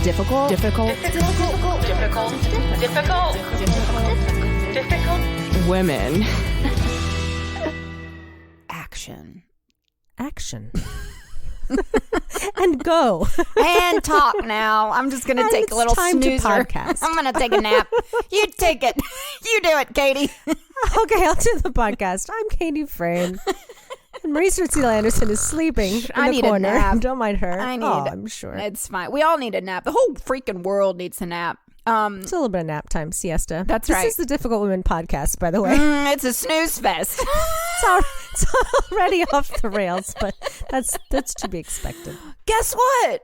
Difficult. Women. Action. And go. And talk now. I'm just going to take a little snoozer. Podcast. I'm going to take a nap. You take it. You do it, Katie. Okay, I'll do the podcast. I'm Katie Frame. And Marie Celia Anderson is sleeping in the corner. A nap. Don't mind her. I'm sure. It's fine. We all need a nap. The whole freaking world needs a nap. It's a little bit of nap time, siesta. That's right. This is the Difficult Women podcast, by the way. It's a snooze fest. It's already off the rails, but that's to be expected. Guess what?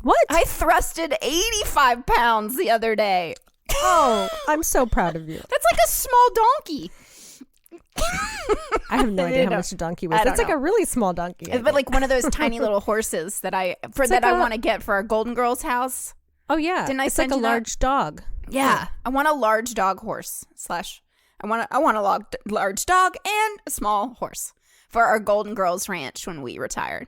What? I thrusted 85 pounds the other day. Oh, I'm so proud of you. That's like a small donkey. I have no idea how much a donkey was. That's like a really small donkey. But like one of those tiny little horses that I want to get for our Golden Girls house. Oh yeah, Didn't I it's send like a you that? large dog. Yeah, I want a large dog horse I want a large dog and a small horse for our Golden Girls ranch when we retired.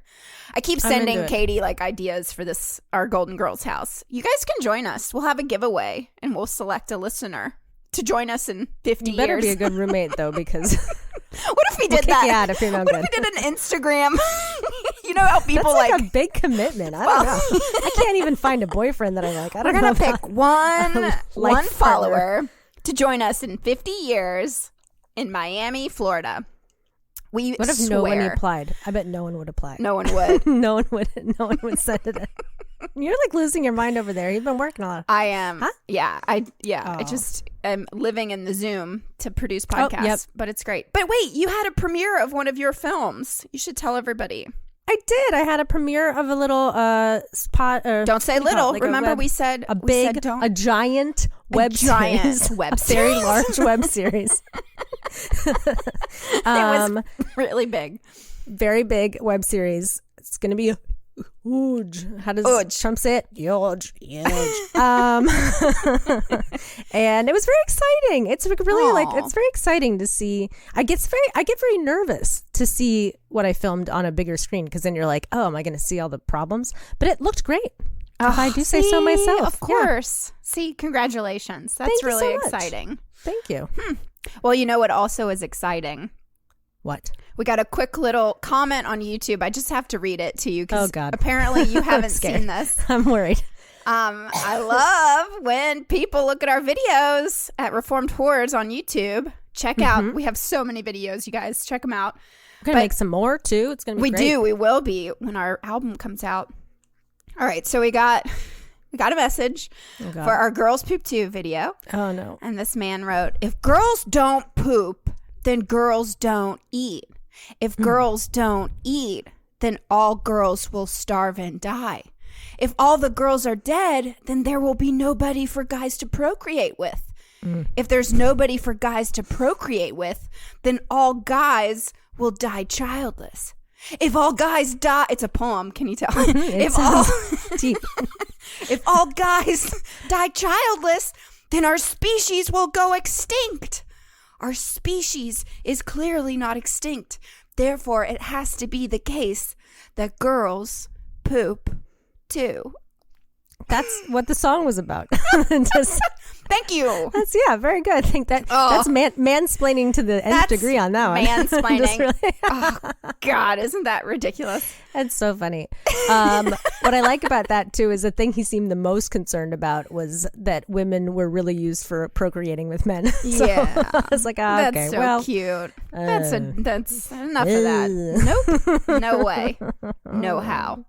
I keep sending Katie like ideas for our Golden Girls house. You guys can join us. We'll have a giveaway and we'll select a listener to join us in 50 years. You better be a good roommate though, because what if we did we'll that? Kick you out if you're no what good. if we did an Instagram? You know how people That's like a big commitment. I don't know. I can't even find a boyfriend that I like. We're gonna pick one follower to join us in 50 years in Miami, Florida. What if no one applied? I bet no one would apply. No one would. No one would send it in. You're like losing your mind over there. You've been working a lot. I am. Huh? Yeah. I Oh. just am living in the Zoom to produce podcasts, yep. but it's great. But wait, you had a premiere of one of your films. You should tell everybody. I did. I had a premiere of a little spot. Don't say little. Like remember, we said a giant web series. Web series. Very large web series. It was really big. Very big web series. It's going to be huge. How does Trump say it? Huge. And it was very exciting. It's really it's very exciting to see. I get very nervous to see what I filmed on a bigger screen, because then you're like, oh, am I going to see all the problems? But it looked great. If I do say so myself. Of course. Yeah. See, congratulations. That's really exciting. Thank you. Well, you know what also is exciting? What? We got a quick little comment on YouTube. I just have to read it to you because God. Apparently you haven't seen this. I'm worried. I love when people look at our videos at Reformed Whores on YouTube. Check out. We have so many videos, you guys. Check them out. We're going to make some more, too. It's going to be great. We will be when our album comes out. All right. So we got a message for our Girls Poop 2 video. Oh, no. And this man wrote, if girls don't poop, then girls don't eat. If girls don't eat, then all girls will starve and die. If all the girls are dead, then there will be nobody for guys to procreate with. If there's nobody for guys to procreate with, then all guys will die childless. If all guys die, it's a poem. Can you tell? If all guys die childless, then our species will go extinct. Our species is clearly not extinct. Therefore, it has to be the case that girls poop too. That's what the song was about. Thank you. That's very good. I think that's mansplaining to the nth degree on that one. Mansplaining. Oh God, isn't that ridiculous? That's so funny. What I like about that too is the thing he seemed the most concerned about was that women were really used for procreating with men. So I was like, that's so cute. That's enough of that. Nope. No way. No how.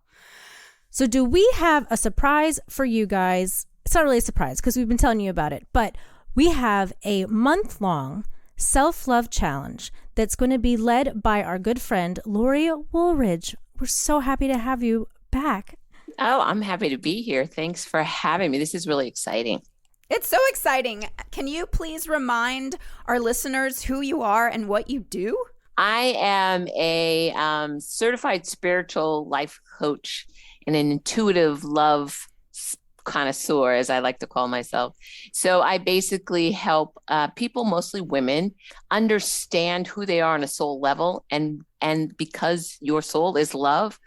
So do we have a surprise for you guys? It's not really a surprise because we've been telling you about it, but we have a month-long self-love challenge that's going to be led by our good friend, Lori Woolridge. We're so happy to have you back. Oh, I'm happy to be here. Thanks for having me. This is really exciting. It's so exciting. Can you please remind our listeners who you are and what you do? I am a certified spiritual life coach and an intuitive love connoisseur, as I like to call myself. So I basically help people, mostly women, understand who they are on a soul level. And because your soul is love,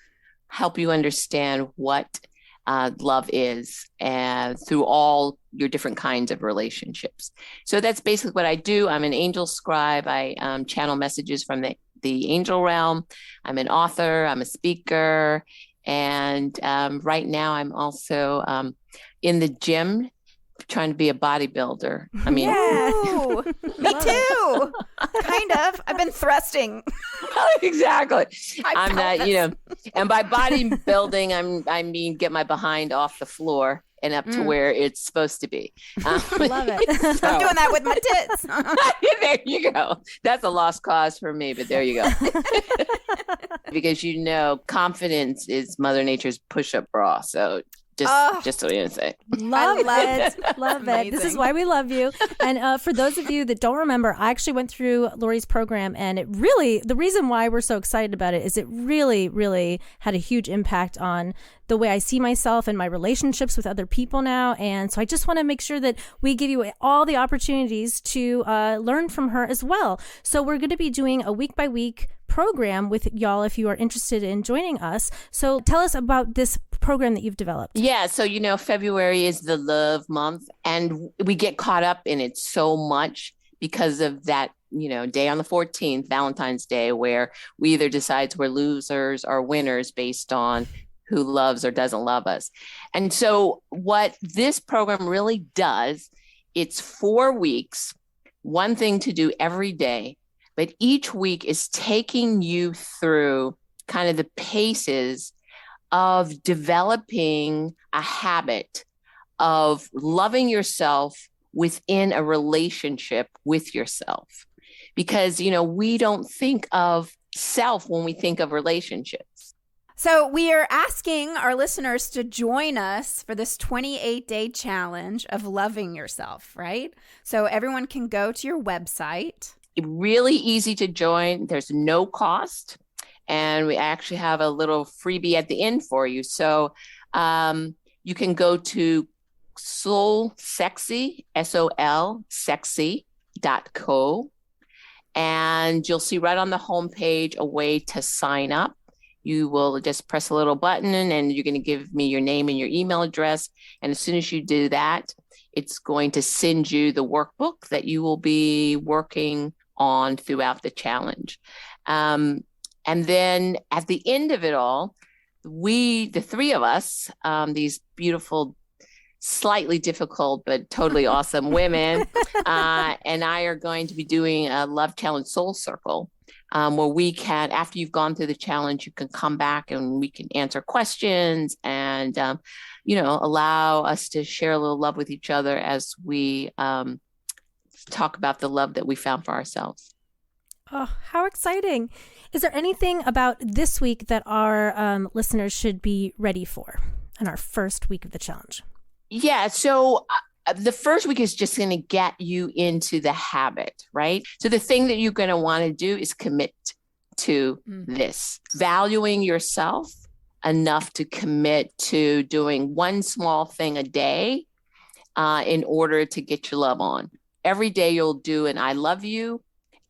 help you understand what love is, and through all your different kinds of relationships. So that's basically what I do. I'm an angel scribe. I channel messages from the angel realm. I'm an author. I'm a speaker. And right now I'm also in the gym trying to be a bodybuilder. I mean, Ooh, me too. Kind of. I've been thrusting. Exactly. I'm felt not, and by bodybuilding, I mean get my behind off the floor and up to where it's supposed to be. Love it. I'm doing that with my tits. There you go. That's a lost cause for me, but there you go. Because confidence is Mother Nature's push-up bra. So just what you say. Love it. Love it. This is Amazing. why we love you. And for those of you that don't remember, I actually went through Lori's program, and the reason why we're so excited about it is it really, really had a huge impact on the way I see myself and my relationships with other people now. And so I just want to make sure that we give you all the opportunities to learn from her as well. So we're going to be doing a week by week program with y'all if you are interested in joining us. So tell us about this program that you've developed. Yeah. So, February is the love month, and we get caught up in it so much because of that, day on the 14th, Valentine's Day, where we either decide we're losers or winners based on who loves or doesn't love us. And so what this program really does, it's 4 weeks, one thing to do every day, but each week is taking you through kind of the paces of developing a habit of loving yourself within a relationship with yourself. Because, we don't think of self when we think of relationships. So we are asking our listeners to join us for this 28-day challenge of loving yourself, right? So everyone can go to your website. Really easy to join. There's no cost. And we actually have a little freebie at the end for you. So you can go to SolSexy, SOL, sexy.co. And you'll see right on the homepage a way to sign up. You will just press a little button and you're going to give me your name and your email address. And as soon as you do that, it's going to send you the workbook that you will be working on throughout the challenge. And then at the end of it all, the three of us, these beautiful, slightly difficult, but totally awesome women, and I are going to be doing a Love Challenge Soul Circle, where we can, after you've gone through the challenge, you can come back and we can answer questions and, allow us to share a little love with each other as we talk about the love that we found for ourselves. Oh, how exciting. Is there anything about this week that our listeners should be ready for in our first week of the challenge? Yeah. So the first week is just going to get you into the habit, right? So the thing that you're going to want to do is commit to this, valuing yourself enough to commit to doing one small thing a day in order to get your love on. Every day you'll do an I love you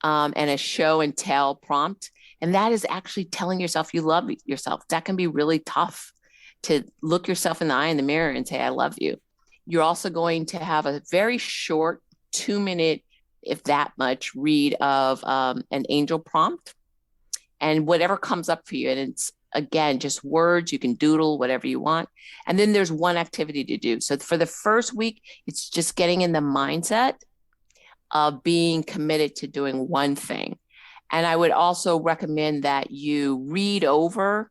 and a show and tell prompt. And that is actually telling yourself you love yourself. That can be really tough to look yourself in the eye in the mirror and say, I love you. You're also going to have a very short 2-minute, if that much, read of an angel prompt and whatever comes up for you. And it's, again, just words. You can doodle whatever you want. And then there's one activity to do. So for the first week, it's just getting in the mindset of being committed to doing one thing. And I would also recommend that you read over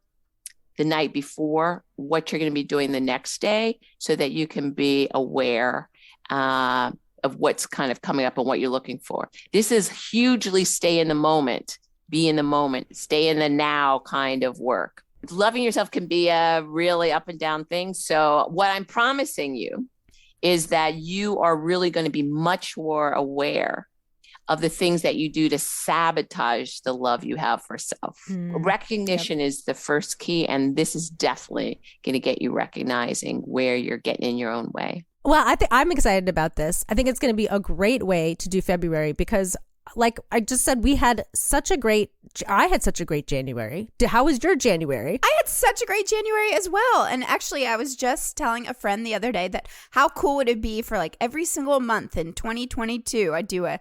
the night before what you're going to be doing the next day so that you can be aware of what's kind of coming up and what you're looking for. This is hugely stay in the moment, be in the moment, stay in the now kind of work. Loving yourself can be a really up and down thing. So what I'm promising you is that you are really going to be much more aware of the things that you do to sabotage the love you have for self. Recognition is the first key, and this is definitely going to get you recognizing where you're getting in your own way. Well, I'm excited about this. I think it's going to be a great way to do February because like I just said, I had such a great January. How was your January? I had such a great January as well. And actually, I was just telling a friend the other day that how cool would it be for like every single month in 2022, I do a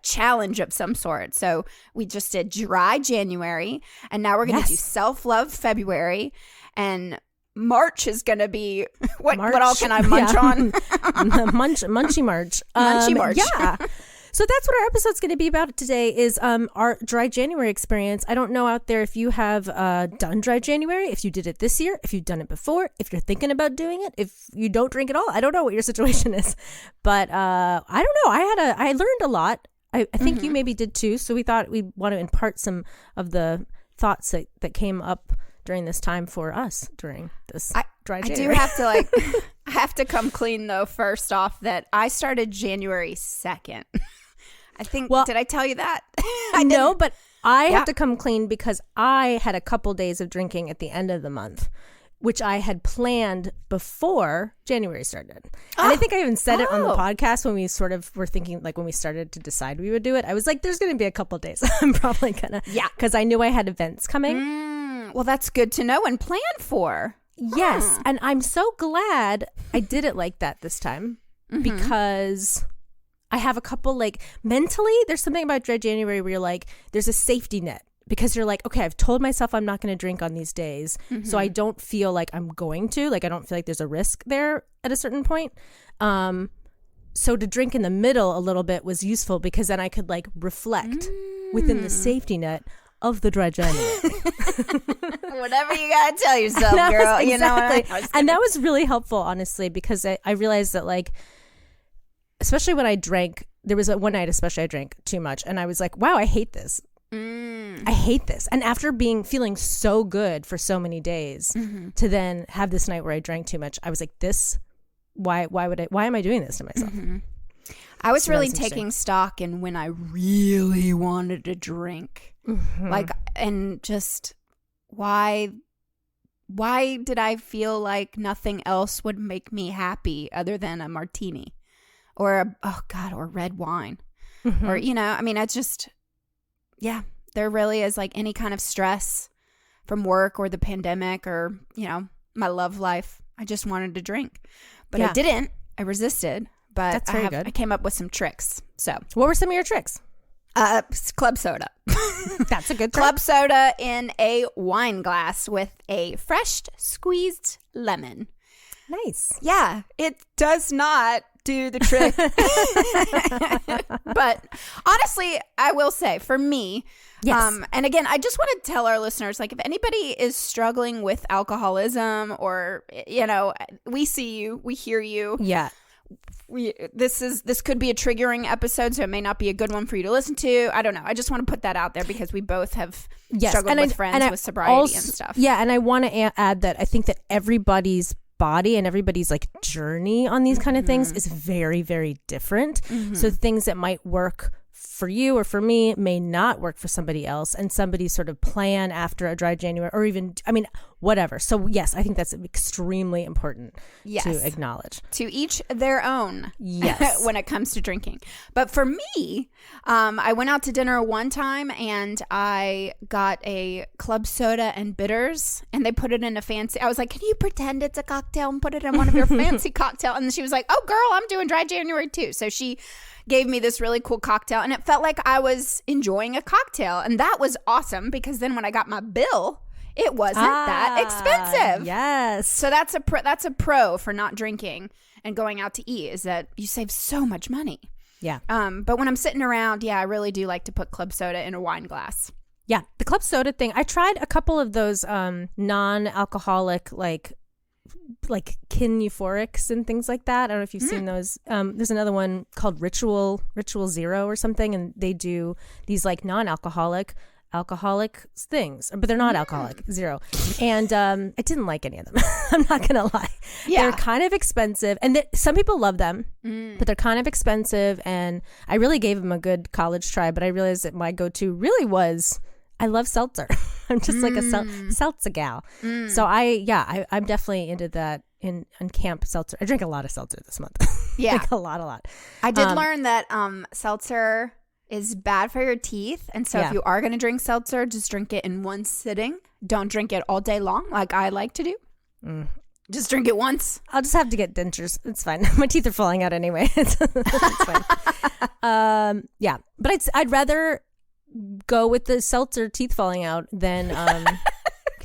challenge of some sort. So we just did dry January, and now we're going to do self-love February, and March is going to be what all can I munch on? Munchy March. Munchy March. Yeah. So that's what our episode's going to be about today is our dry January experience. I don't know out there if you have done dry January, if you did it this year, if you've done it before, if you're thinking about doing it, if you don't drink at all. I don't know what your situation is, but I don't know. I learned a lot. I think you maybe did too. So we thought we'd want to impart some of the thoughts that came up during this time for us during this dry January. I do have to I have to come clean though first off that I started January 2nd. I think, did I tell you that? No, but I have to come clean because I had a couple days of drinking at the end of the month, which I had planned before January started. And I think I even said it on the podcast when we sort of were thinking, like when we started to decide we would do it. I was like, there's going to be a couple days. I'm probably going to. Yeah. Because I knew I had events coming. Well, that's good to know and plan for. Yes. And I'm so glad I did it like that this time because I have a couple, like mentally, there's something about dry January where you're like, there's a safety net. Because you're like, okay, I've told myself I'm not going to drink on these days. So I don't feel like I'm going to. Like, I don't feel like there's a risk there at a certain point. So to drink in the middle a little bit was useful because then I could like reflect within the safety net of the dry January. Whatever you got to tell yourself, girl. Exactly. You know what I mean? And that was really helpful, honestly, because I realized that like, especially when I drank, there was one night especially I drank too much. And I was like, wow, I hate this. I hate this. And after feeling so good for so many days to then have this night where I drank too much, I was like, why am I doing this to myself? I was really taking stock in when I really wanted to drink. Like, and just why did I feel like nothing else would make me happy other than a martini or or red wine or, I mean, I just, there really is like any kind of stress from work or the pandemic or, my love life. I just wanted to drink, but I didn't. I resisted, but that's very good. I came up with some tricks. So what were some of your tricks? Club soda. That's a good trick. Club soda in a wine glass with a fresh squeezed lemon. Nice. Yeah, it does not do the trick. But honestly, I will say for me, and again, I just want to tell our listeners, like if anybody is struggling with alcoholism or, we see you, we hear you. Yeah. This could be a triggering episode, so it may not be a good one for you to listen to. I don't know. I just want to put that out there because we both have struggled with friends with sobriety and stuff. Yeah, and I want to add that I think that everybody's body and everybody's like journey on these kind of things is very, very different. So things that might work for you or for me may not work for somebody else, and somebody's sort of plan after a dry January or even, whatever. So yes, I think that's extremely important to acknowledge. To each their own. Yes. When it comes to drinking. But for me, I went out to dinner one time and I got a club soda and bitters, and they put it in a fancy, I was like, can you pretend it's a cocktail and put it in one of your fancy cocktail? And she was like, oh girl, I'm doing dry January too. So she gave me this really cool cocktail, and it felt like I was enjoying a cocktail. And that was awesome because then when I got my bill, it wasn't that expensive. Yes. So that's a pro for not drinking and going out to eat, is that you save so much money. Yeah. But when I'm sitting around, I really do like to put club soda in a wine glass. Yeah. The club soda thing, I tried a couple of those non-alcoholic like kin euphorics and things like that. I don't know if you've seen those. There's another one called Ritual Zero or something, and they do these like non-alcoholic things, but they're not alcoholic, zero. And I didn't like any of them. I'm not gonna lie. They're kind of expensive, and some people love them, but they're kind of expensive. And I really gave them a good college try, but I realized that my go-to really was, I love seltzer. I'm just like a seltzer gal. So I'm definitely into that on camp seltzer. I drank a lot of seltzer this month. Yeah. Like a lot. I did learn that seltzer is bad for your teeth. And so if you are going to drink seltzer, just drink it in one sitting. Don't drink it all day long like I like to do. Just drink it once. I'll just have to get dentures. It's fine. My teeth are falling out anyway. It's fine. But I'd rather go with the seltzer teeth falling out than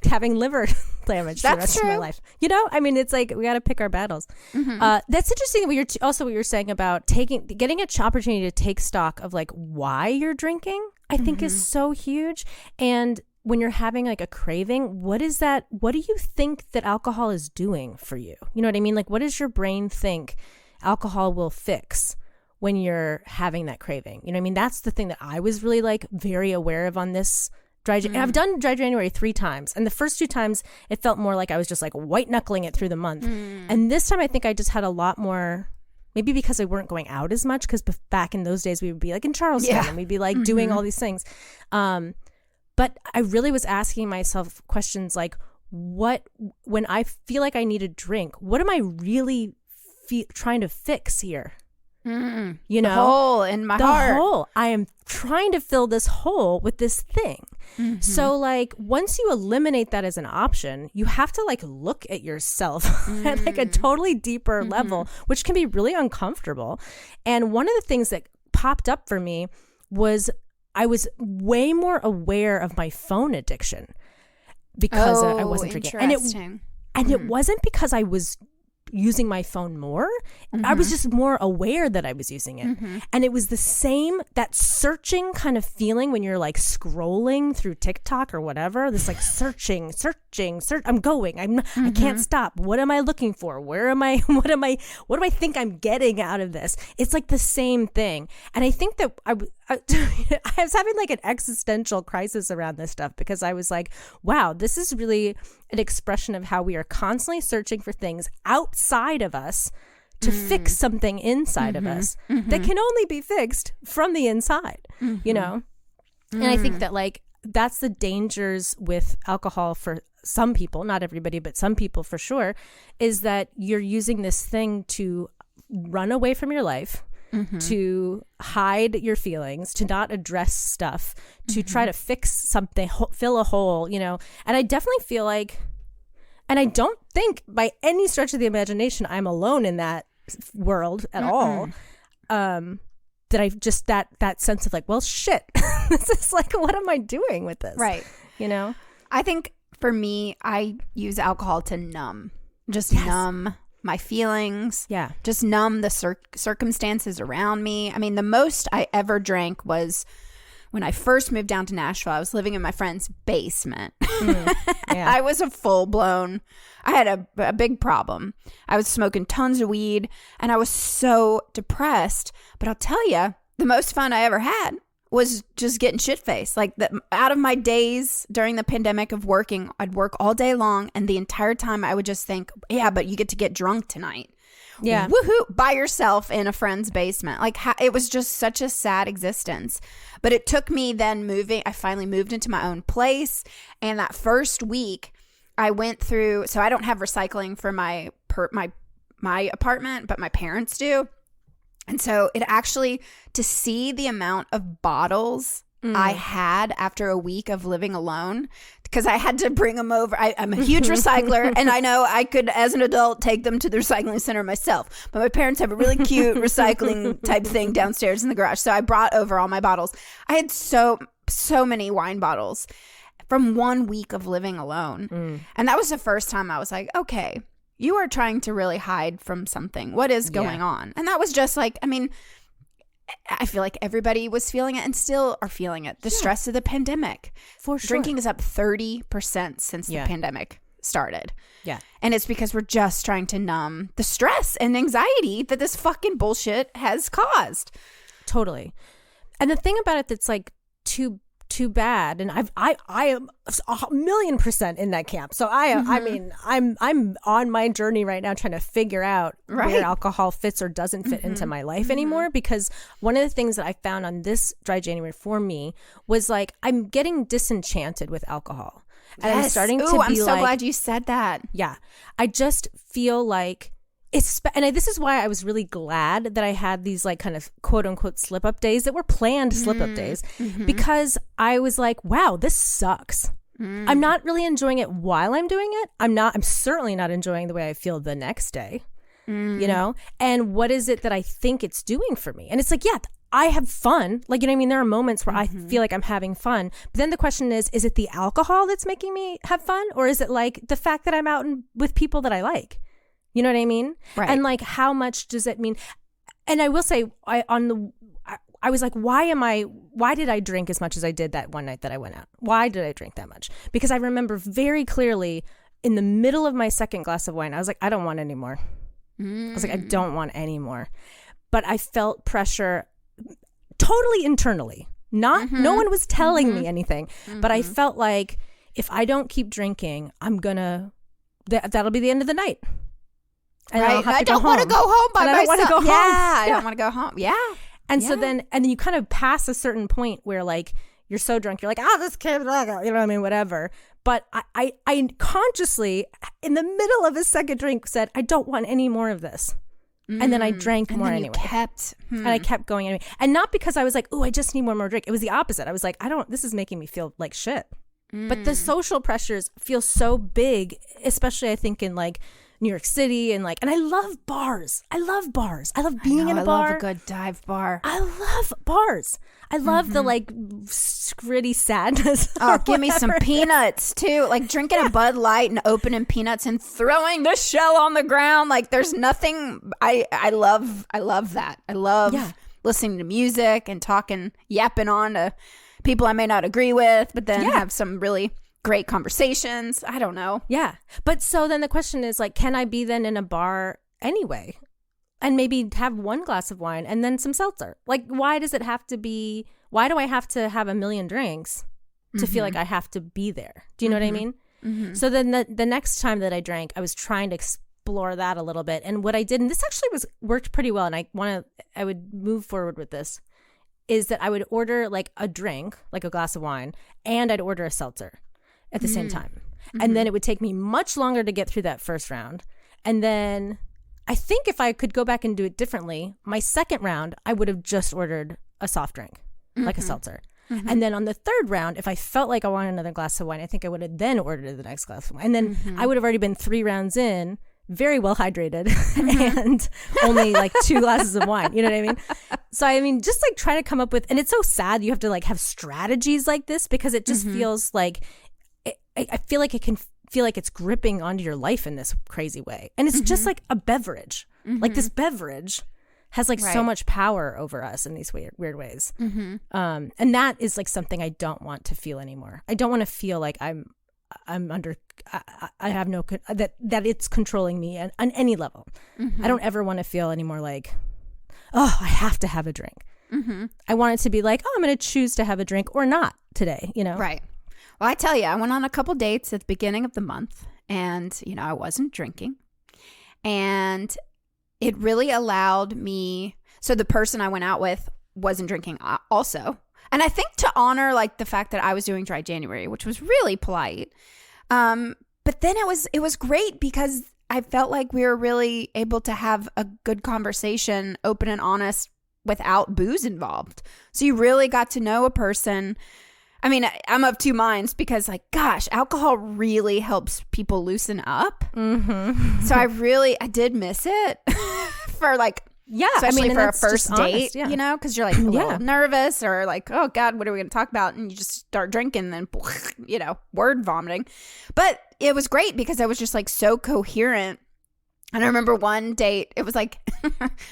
having liver damage for the rest of my life. You know, I mean, it's like we got to pick our battles. That's interesting. What you're saying about getting an opportunity to take stock of like why you're drinking, I think is so huge. And when you're having like a craving, what is that? What do you think that alcohol is doing for you? You know what I mean? Like, what does your brain think alcohol will fix when you're having that craving? You know what I mean? That's the thing that I was really like very aware of on this and I've done dry January 3 times. And the first 2 times it felt more like I was just like white knuckling it through the month. And this time I think I just had a lot more, maybe because I weren't going out as much, because back in those days we would be like in Charleston and we'd be like doing all these things. But I really was asking myself questions like, when I feel like I need a drink, what am I really trying to fix here? You know, the hole in my heart. The hole. I am trying to fill this hole with this thing. So like once you eliminate that as an option, you have to like look at yourself at like a totally deeper level, which can be really uncomfortable. And one of the things that popped up for me was I was way more aware of my phone addiction because I wasn't drinking. And it wasn't because I was using my phone more. I was just more aware that I was using it. And it was that searching kind of feeling when you're like scrolling through TikTok or whatever, this like searching, I'm going, I can't stop. What am I looking for? Where am I? What do I think I'm getting out of this? It's like the same thing. And I think that I was having like an existential crisis around this stuff, because I was like, wow, this is really an expression of how we are constantly searching for things outside of us to fix something inside of us that can only be fixed from the inside, you know? And I think that like, that's the dangers with alcohol for some people, not everybody, but some people for sure, is that you're using this thing to run away from your life, to hide your feelings, to not address stuff, to try to fix something, fill a hole, you know? And I definitely feel like, and I don't think by any stretch of the imagination I'm alone in that world at all. That I just, that sense of like, well, shit, this is like, what am I doing with this? Right. You know? I think for me, I use alcohol to numb, numb my feelings. Yeah. Just numb the circumstances around me. I mean, the most I ever drank was when I first moved down to Nashville. I was living in my friend's basement. I was a full-blown, I had a big problem. I was smoking tons of weed and I was so depressed. But I'll tell you, the most fun I ever had was just getting shit-faced. Like out of my days during the pandemic of working, I'd work all day long, and the entire time I would just think, yeah, but you get to get drunk tonight. Yeah. Woohoo, by yourself in a friend's basement. Like it was just such a sad existence. But it took me then I finally moved into my own place. And that first week I went through, so I don't have recycling for my apartment, but my parents do. And so it actually, to see the amount of bottles I had after a week of living alone, because I had to bring them over. I'm a huge recycler, and I know I could, as an adult, take them to the recycling center myself. But my parents have a really cute recycling type thing downstairs in the garage. So I brought over all my bottles. I had so many wine bottles from 1 week of living alone. And that was the first time I was like, okay, you are trying to really hide from something. What is going on? And that was just like, I mean, I feel like everybody was feeling it and still are feeling it. The stress of the pandemic. For sure. Drinking is up 30% since the pandemic started. Yeah. And it's because we're just trying to numb the stress and anxiety that this fucking bullshit has caused. Totally. And the thing about it that's like too bad, and I am 1,000,000% in that camp. So I mean, I'm on my journey right now trying to figure out where alcohol fits or doesn't fit into my life anymore. Because one of the things that I found on this dry January for me was like, I'm getting disenchanted with alcohol. And I'm starting to be I'm so glad you said that. Yeah. I just feel like this is why I was really glad that I had these like kind of quote unquote slip up days that were planned slip up days, because I was like, wow, this sucks. I'm not really enjoying it while I'm doing it. I'm certainly not enjoying the way I feel the next day, you know? And what is it that I think it's doing for me? And it's like, yeah, I have fun. Like, you know what I mean? There are moments where I feel like I'm having fun. But then the question is it the alcohol that's making me have fun? Or is it like the fact that I'm out with people that I like? You know what I mean? Right. And like, how much does it mean? And I will say, I was like, why did I drink as much as I did that one night that I went out? Why did I drink that much? Because I remember very clearly in the middle of my second glass of wine, I was like, I don't want any more. I was like, I don't want any more. But I felt pressure totally internally. No one was telling me anything. But I felt like if I don't keep drinking, that'll be the end of the night. And right. I don't want to go home by myself. I don't want to go home. I don't want to go home. Yeah. And so then you kind of pass a certain point where like you're so drunk, you're like, this kid, you know what I mean, whatever. But I consciously, in the middle of a second drink, said, I don't want any more of this. And then I drank more anyway. And I kept going anyway. And not because I was like, I just need one more drink. It was the opposite. I was like, this is making me feel like shit. But the social pressures feel so big, especially I think in like New York City and I love bars. I love bars. I love being in a bar. I love a good dive bar. I love bars. I love the like gritty sadness. Oh, give me some peanuts too. Like drinking a Bud Light and opening peanuts and throwing the shell on the ground. Like there's nothing. I love that. I love listening to music and yapping on to people I may not agree with, but then have some really great conversations. I don't know. Yeah. But so then the question is like, can I be then in a bar anyway? And maybe have one glass of wine and then some seltzer. Like, why do I have to have a million drinks to feel like I have to be there? Do you know what I mean? So then the next time that I drank, I was trying to explore that a little bit. And what I did, and this actually worked pretty well, and I would move forward with this, is that I would order like a drink, like a glass of wine, and I'd order a seltzer at the same time. And then it would take me much longer to get through that first round. And then I think if I could go back and do it differently, my second round, I would have just ordered a soft drink, like a seltzer. And then on the third round, if I felt like I wanted another glass of wine, I think I would have then ordered the next glass of wine. And then I would have already been 3 rounds in, very well hydrated, and only like 2 glasses of wine. You know what I mean? So, I mean, just like trying to come up with, and it's so sad you have to like have strategies like this because it just feels like, I feel like it can feel like it's gripping onto your life in this crazy way. And it's just like a beverage. Like this beverage has like so much power over us in these weird ways. And that is like something I don't want to feel anymore. I don't want to feel like I'm under, I have no, that it's controlling me on any level. I don't ever want to feel anymore like, I have to have a drink. I want it to be like, I'm going to choose to have a drink or not today, you know? Right. Well, I tell you, I went on a couple dates at the beginning of the month and, I wasn't drinking. And it really allowed me. So the person I went out with wasn't drinking also. And I think to honor like the fact that I was doing dry January, which was really polite. But then it was great because I felt like we were really able to have a good conversation, open and honest, without booze involved. So you really got to know a person. I mean, I'm of two minds because, like, gosh, alcohol really helps people loosen up. So I did miss it for like, especially for a first date, honest, because you're like a little nervous or like, oh God, what are we going to talk about? And you just start drinking and then, word vomiting. But it was great because I was just like so coherent. And I remember one date, it was like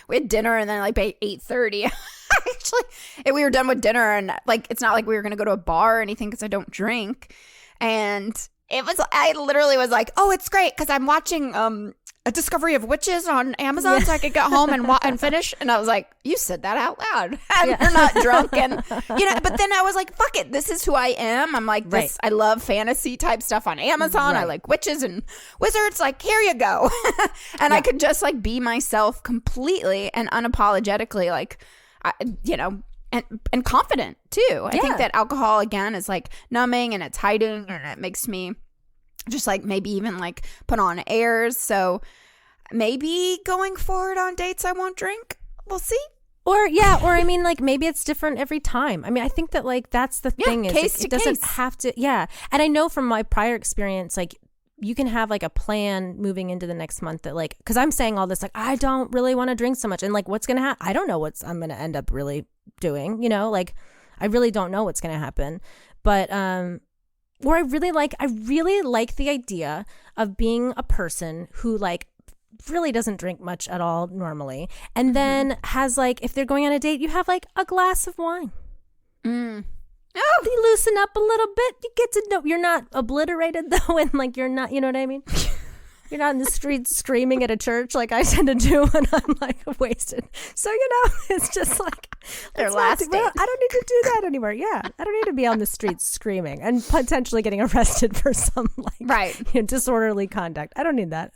we had dinner and then like by 8:30. Actually, we were done with dinner and like it's not like we were going to go to a bar or anything because I don't drink. And I literally was like, oh, it's great because I'm watching A Discovery of Witches on Amazon so I could get home and finish. And I was like, you said that out loud. And you're not drunk. And, but then I was like, fuck it. This is who I am. I'm like this. I love fantasy type stuff on Amazon. I like witches and wizards. Like, here you go. And I could just like be myself completely and unapologetically, like, and confident too. I think that alcohol again is like numbing and it's hiding and it makes me just like maybe even like put on airs. So maybe going forward on dates I won't drink. We'll see. Or I mean, like, maybe it's different every time. I mean, I think that, like, that's the thing is case it to doesn't case. have to. Yeah. And I know from my prior experience, like, you can have like a plan moving into the next month that, like, because I'm saying all this, like, I don't really want to drink so much. And like, what's going to happen? I don't know what I'm going to end up really doing, like, I really don't know what's going to happen. But, or I really like the idea of being a person who, like, really doesn't drink much at all normally, and then has, like, if they're going on a date, you have like a glass of wine. Oh, you loosen up a little bit. You get to know you're not obliterated though, and like you're not, you know what I mean? You're not in the streets screaming at a church like I tend to do when I'm like wasted. So it's just like Their last date. I don't need to do that anymore. Yeah, I don't need to be on the streets screaming and potentially getting arrested for some like disorderly conduct. I don't need that.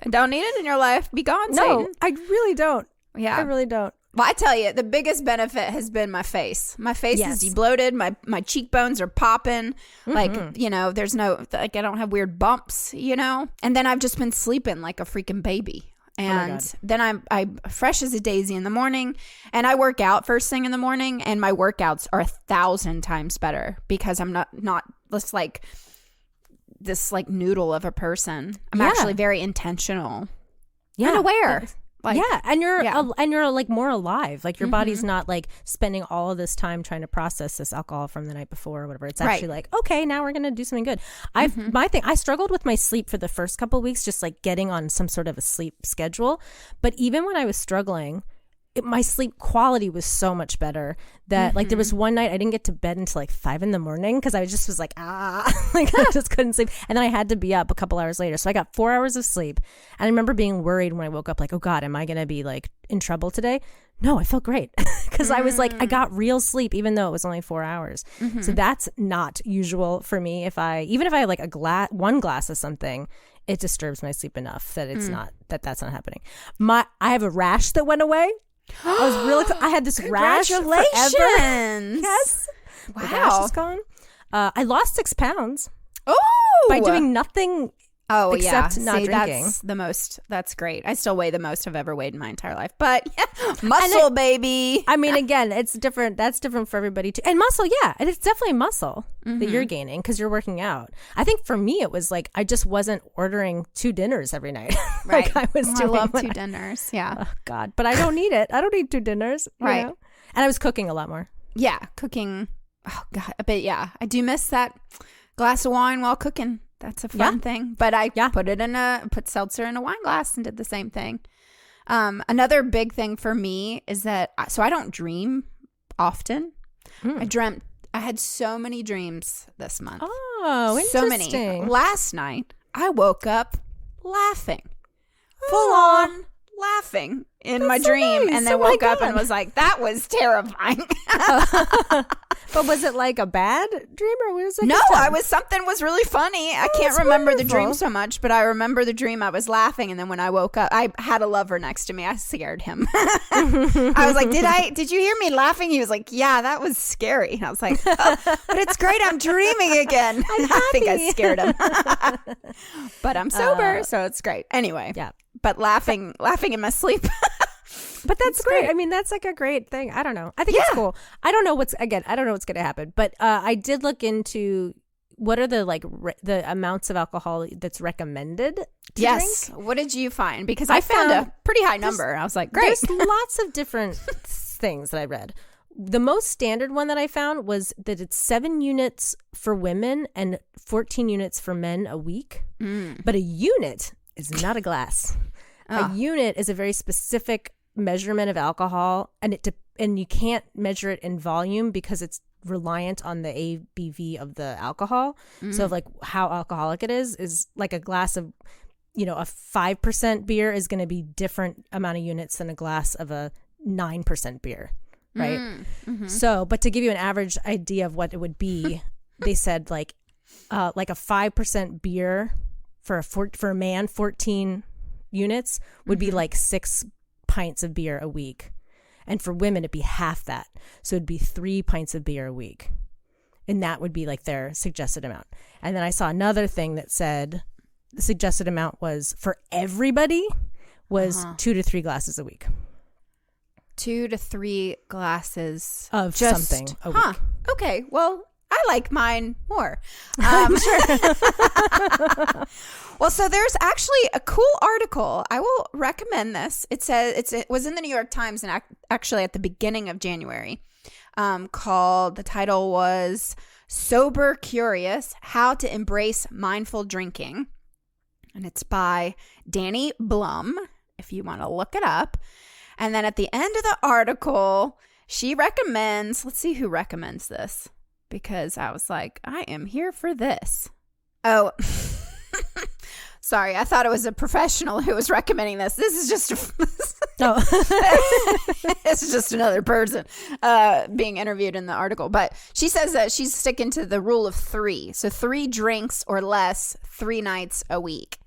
Don't need it in your life. Be gone, No, Satan. I really don't. Yeah. I really don't. Well, I tell you, the biggest benefit has been my face. My face Yes. is debloated. My cheekbones are popping. Like, there's no, like, I don't have weird bumps, And then I've just been sleeping like a freaking baby. And then I'm fresh as a daisy in the morning, and I work out first thing in the morning, and my workouts are 1,000 times better because I'm not just like this like noodle of a person. I'm actually very intentional and aware. Like, and you're like more alive. Like your body's not like spending all of this time trying to process this alcohol from the night before or whatever. It's actually like, okay, now we're gonna do something good. I struggled with my sleep for the first couple of weeks, just like getting on some sort of a sleep schedule. But even when I was struggling, my sleep quality was so much better that like there was one night I didn't get to bed until like 5 a.m. because I just was like, like I just couldn't sleep. And then I had to be up a couple hours later. So I got 4 hours of sleep. And I remember being worried when I woke up, like, oh God, am I going to be like in trouble today? No, I felt great because I was like, I got real sleep, even though it was only 4 hours. So that's not usual for me. Even if I have like one glass of something, it disturbs my sleep enough that it's not, that's not happening. I have a rash that went away. I was really. I had this rash forever. Yes. Wow. The rash is gone. I lost 6 pounds. Oh, by doing nothing. Oh, except yeah. not drinking. That's the most. That's great. I still weigh the most I've ever weighed in my entire life. But muscle, baby. I mean, again, it's different. That's different for everybody too. And muscle, yeah, and it's definitely muscle that you're gaining because you're working out. I think for me, it was like I just wasn't ordering 2 dinners every night. Right. Like I was doing. I love 2 dinners. Yeah. Oh God, but I don't need it. I don't need 2 dinners. Right. And I was cooking a lot more. Yeah, cooking. Oh God, but yeah, I do miss that glass of wine while cooking. That's a fun thing. But I put seltzer in a wine glass and did the same thing. Another big thing for me is that I don't dream often. I had so many dreams this month. Oh, interesting. So many. Last night I woke up laughing. Full on laughing in my dream, nice. and then woke up and was like, that was terrifying. But was it like a bad dream or was it? No, something was really funny. I can't remember the dream so much, but I remember the dream I was laughing, and then when I woke up, I had a lover next to me. I scared him. I was like, did you hear me laughing? He was like, yeah, that was scary. And I was like, oh, but it's great. I'm dreaming again. I think I scared him. But I'm sober, so it's great. Anyway, yeah. But laughing in my sleep. But that's great. I mean, that's like a great thing. I don't know. I think it's cool. I don't know what's going to happen. But I did look into what are the the amounts of alcohol that's recommended to drink. What did you find? Because I found a pretty high number. I was like, great. There's lots of different things that I read. The most standard one that I found was that it's 7 units for women and 14 units for men a week. But a unit is not a glass. A unit is a very specific measurement of alcohol, and you can't measure it in volume because it's reliant on the ABV of the alcohol. So like how alcoholic it is like a glass of, a 5% beer is going to be different amount of units than a glass of a 9% beer, right? So, but to give you an average idea of what it would be, they said like a 5% beer for a man, 14 units would be like 6 pints of beer a week, and for women it'd be half that, so it'd be 3 pints of beer a week, and that would be like their suggested amount. And then I saw another thing that said the suggested amount was for everybody was 2 to 3 glasses a week. 2 to 3 glasses of something a week. Okay, well, I like mine more. Sure. Well, so there's actually a cool article. I will recommend this. It says it was in the New York Times and actually at the beginning of January. The title was "Sober Curious: How to Embrace Mindful Drinking," and it's by Danny Blum. If you want to look it up, and then at the end of the article, she recommends. Let's see who recommends this. Because I was like, I am here for this. Oh, sorry. I thought it was a professional who was recommending this. This is just this is just another person being interviewed in the article. But she says that she's sticking to the rule of 3. So 3 drinks or less, 3 nights a week.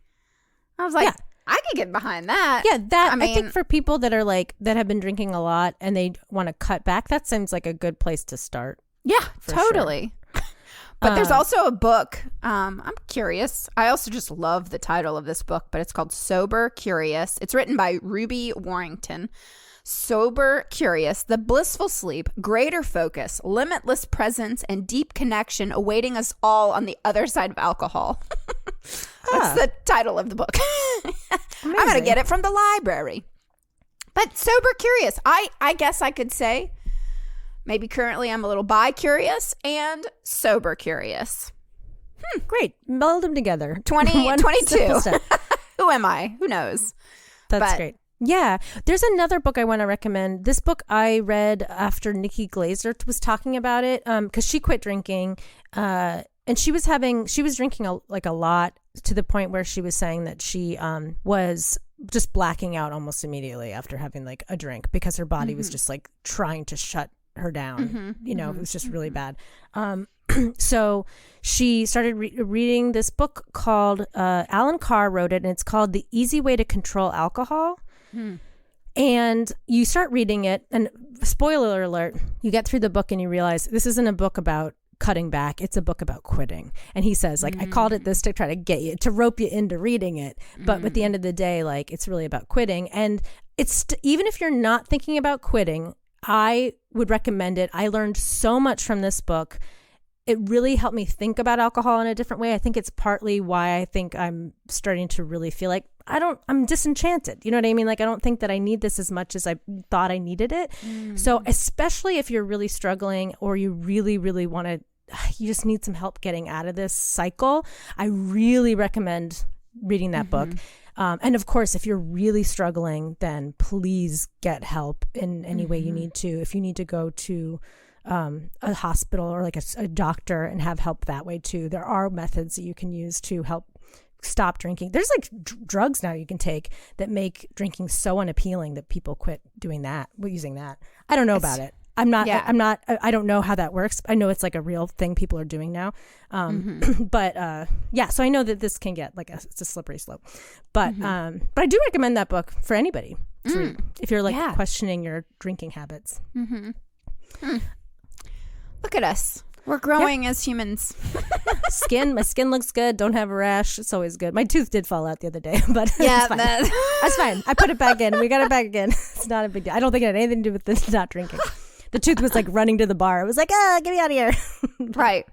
I was like, I could get behind that. Yeah, I think for people that are that have been drinking a lot and they want to cut back, that seems like a good place to start. Yeah, totally. Sure. But there's also a book. I'm curious. I also just love the title of this book, but it's called Sober Curious. It's written by Ruby Warrington. Sober Curious: The Blissful Sleep, Greater Focus, Limitless Presence, and Deep Connection awaiting us all on the other side of alcohol. That's the title of the book. I'm going to get it from the library. But Sober Curious, I guess I could say, maybe currently I'm a little bi-curious and sober curious. Great. Meld them together. 22. Who am I? Who knows? That's great. Yeah. There's another book I want to recommend. This book I read after Nikki Glaser was talking about it because she quit drinking and she was drinking a lot to the point where she was saying that she was just blacking out almost immediately after having like a drink because her body was just like trying to shut her down. It was just really bad. So she started reading this book called Alan Carr wrote it, and it's called The Easy Way to Control Alcohol. And you start reading it, and spoiler alert, you get through the book and you realize this isn't a book about cutting back, it's a book about quitting. And he says, like, I called it this to try to get you, to rope you into reading it, but at the end of the day, like, it's really about quitting. And it's even if you're not thinking about quitting, I would recommend it. I learned so much from this book. It really helped me think about alcohol in a different way. I think it's partly why I think I'm starting to really feel like I'm disenchanted. You know what I mean? Like, I don't think that I need this as much as I thought I needed it. So especially if you're really struggling or you really, really want to, you just need some help getting out of this cycle, I really recommend reading that book. And of course, if you're really struggling, then please get help in any way you need to. If you need to go to a hospital or like a doctor and have help that way too, there are methods that you can use to help stop drinking. There's like drugs now you can take that make drinking so unappealing that people quit doing that, using that. I don't know about it. I don't know how that works. I know it's like a real thing people are doing now. But so I know that this can get like it's a slippery slope. But I do recommend that book for anybody to read if you're like questioning your drinking habits. Look at us. We're growing as humans. My skin looks good. Don't have a rash. It's always good. My tooth did fall out the other day, but it's fine. That's fine. I put it back in. We got it back again. It's not a big deal. I don't think it had anything to do with the not drinking. The tooth was like running to the bar. It was like, get me out of here. Right.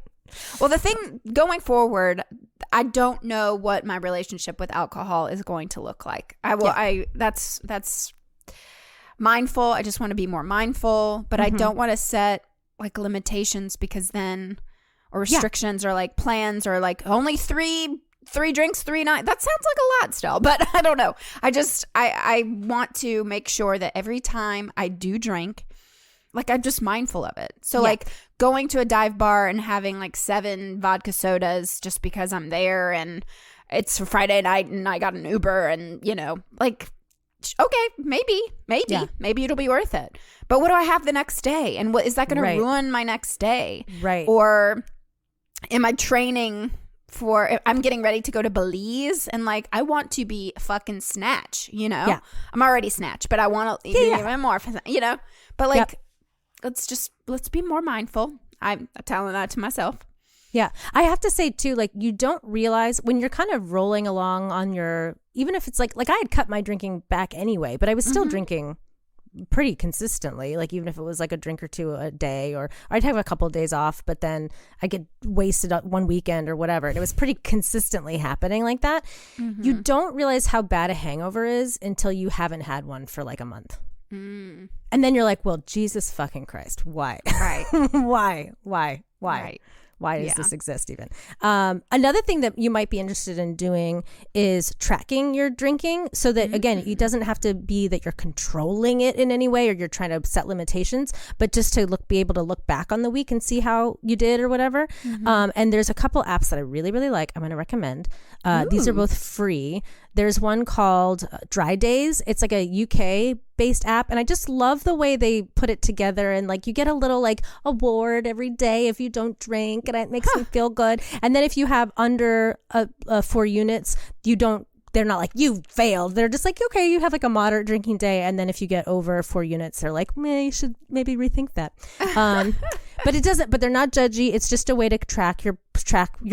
Well, the thing going forward, I don't know what my relationship with alcohol is going to look like. That's mindful. I just want to be more mindful, but I don't want to set like limitations because then, or restrictions or like plans or like only three drinks, 3 nights. That sounds like a lot still, but I don't know. I want to make sure that every time I do drink, like I'm just mindful of it. So like going to a dive bar and having like 7 vodka sodas just because I'm there and it's Friday night and I got an Uber and like, okay, maybe it'll be worth it. But what do I have the next day? And what is that going to ruin my next day? Right. Or am I training for, I'm getting ready to go to Belize and like, I want to be fucking snatch, Yeah. I'm already snatch, but I want to even more, but like, let's be more mindful. I'm telling that to myself. Yeah. I have to say too, like you don't realize when you're kind of rolling along on your, even if it's like I had cut my drinking back anyway, but I was still drinking pretty consistently, like even if it was like a drink or two a day, or I'd have a couple of days off, but then I get wasted on one weekend or whatever, and it was pretty consistently happening like that. You don't realize how bad a hangover is until you haven't had one for like a month. And then you're like, well, Jesus fucking Christ, why? Right. Why Right. Why does this exist even? Another thing that you might be interested in doing is tracking your drinking, so that, again, it doesn't have to be that you're controlling it in any way or you're trying to set limitations, but just to be able to look back on the week and see how you did or whatever. And there's a couple apps that I really, really like. I'm going to recommend. These are both free. There's one called Dry Days. It's like a UK based app, and I just love the way they put it together, and like you get a little like award every day if you don't drink, and it makes me feel good. And then if you have under 4 units, they're not like you failed. They're just like, okay, you have like a moderate drinking day, and then if you get over 4 units, they're like, you should maybe rethink that. But they're not judgy. It's just a way to track your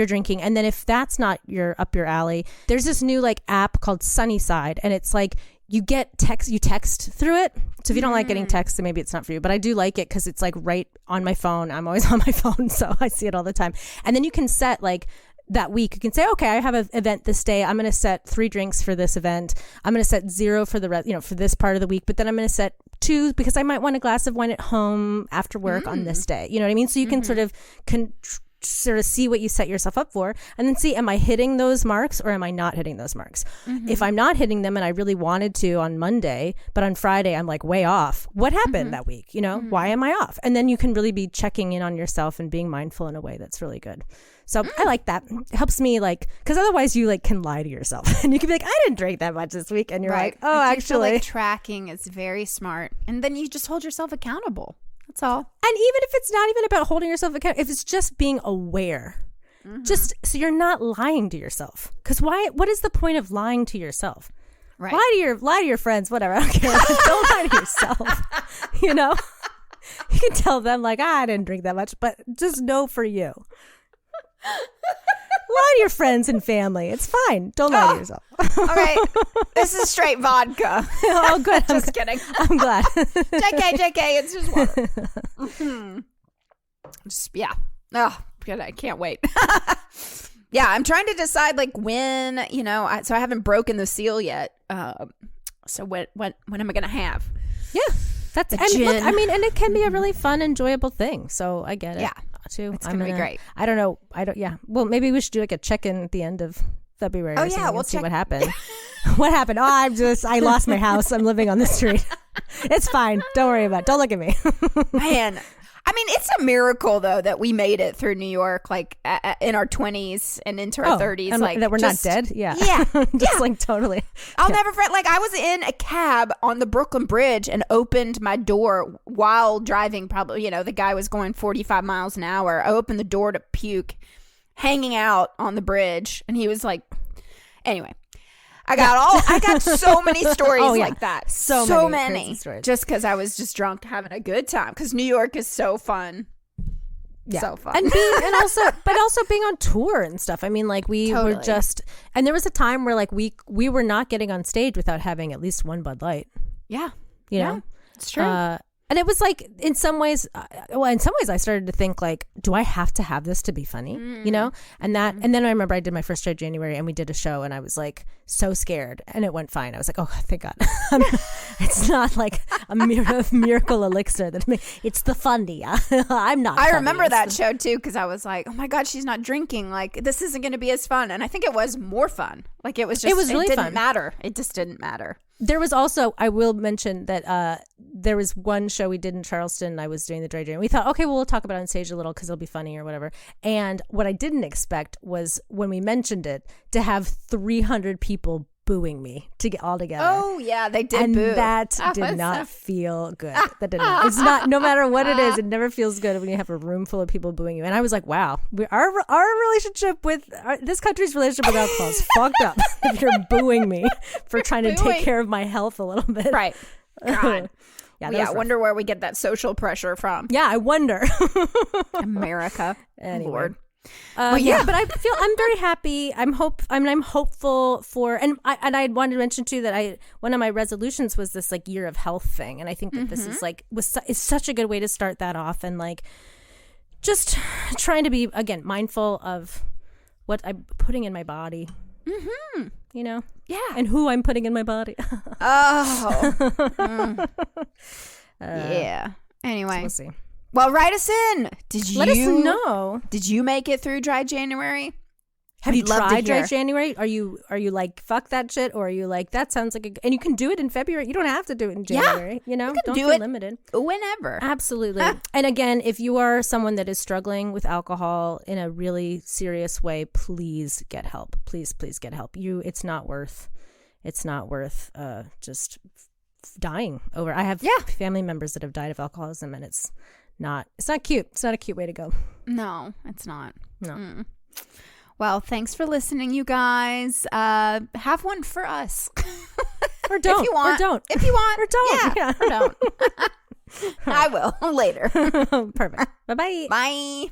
drinking. And then if that's not up your alley, there's this new like app called Sunnyside, and it's like you text through it. So if you don't like getting texts, then maybe it's not for you. But I do like it because it's like right on my phone. I'm always on my phone, so I see it all the time. And then you can set like that week, you can say, okay, I have an event this day. I'm going to set 3 drinks for this event. I'm going to set 0 for the rest, for this part of the week. But then I'm going to set 2 because I might want a glass of wine at home after work on this day. You know what I mean? So you can sort of see what you set yourself up for, and then see, am I hitting those marks or am I not hitting those marks? If I'm not hitting them and I really wanted to on Monday, but on Friday I'm like way off, what happened that week? Why am I off? And then you can really be checking in on yourself and being mindful in a way that's really good. So I like that. It helps me, like, because otherwise you like can lie to yourself and you can be like, I didn't drink that much this week, and you're like, oh, I actually, feel like tracking is very smart, and then you just hold yourself accountable. That's all. And even if it's not even about holding yourself accountable, if it's just being aware, just so you're not lying to yourself. Because what is the point of lying to yourself? Right. Lie to your friends, whatever. I don't care. Don't lie to yourself. You can tell them like, I didn't drink that much, but just know for you. Lie to your friends and family. It's fine. Don't lie to yourself. All right. This is straight vodka. Oh, good. Just kidding. I'm glad. JK, it's just water. Yeah. Oh, good. I can't wait. Yeah, I'm trying to decide like when, so I haven't broken the seal yet. So when am I going to have? Yeah. And it can be a really fun, enjoyable thing. So I get it. Yeah. Too. It's going to be great. I don't know. Yeah. Well, maybe we should do like a check-in at the end of February. Oh, yeah. We'll see what happened. What happened? Oh, I lost my house. I'm living on the street. It's fine. Don't worry about it. Don't look at me. Man. I mean, it's a miracle, though, that we made it through New York, like in our 20s and into our 30s. Like that we're not dead? Yeah. Yeah. Like totally. I'll never forget. Like I was in a cab on the Brooklyn Bridge and opened my door while driving. Probably, the guy was going 45 miles an hour. I opened the door to puke, hanging out on the bridge. And he was like, anyway. I got so many stories like that. So many stories. Just because I was just drunk having a good time. Because New York is so fun. Yeah. So fun. And also being on tour and stuff. I mean, like we were just, and there was a time where like we were not getting on stage without having at least one Bud Light. Yeah. You know? It's true. And it was like, in some ways I started to think like, do I have to have this to be funny? And then I remember I did my first show January and we did a show and I was like so scared and it went fine. I was like, oh, thank God. It's not like a miracle elixir it's the funny. I'm not. I remember that show too because I was like, oh my God, she's not drinking. Like this isn't going to be as fun. And I think it was more fun. Like it was really fun. It didn't matter. It just didn't matter. There was also, I will mention that there was one show we did in Charleston. I was doing the Dry Day, and we thought, okay, well, we'll talk about it on stage a little because it'll be funny or whatever. And what I didn't expect was when we mentioned it to have 300 people booing me to get all together. Oh yeah, they did. And boo. that did not feel good. That did not. It's not. No matter what it is, it never feels good when you have a room full of people booing you. And I was like, wow, our relationship with this country's relationship with alcohol is fucked up. If you're booing me for trying to take care of my health a little bit, right? God. Yeah, I wonder where we get that social pressure from. Yeah, I wonder. America. Anyway. Lord. Yeah, but I'm very happy. I'm hopeful for, and I wanted to mention too that one of my resolutions was this like year of health thing, and I think that this is like is such a good way to start that off, and like just trying to be again mindful of what I'm putting in my body. Mm-hmm. You know, yeah, and who I'm putting in my body. Yeah. Anyway, so we'll see. Well, write us in. Let us know. Did you make it through dry January? Have you tried dry January? Are you like fuck that shit, or are you like that sounds like and you can do it in February? You don't have to do it in January. You know, you can don't do feel it limited. Whenever. Absolutely. And again, if you are someone that is struggling with alcohol in a really serious way, please get help. Please get help. It's not worth just dying over. I have family members that have died of alcoholism, and it's not cute. It's not a cute way to go. No, it's not. No. Well, thanks for listening, you guys. Have one for us. Or don't. If you want. Or don't. If you want. Or don't. Yeah. Or don't. I will later. Perfect. Bye-bye. Bye.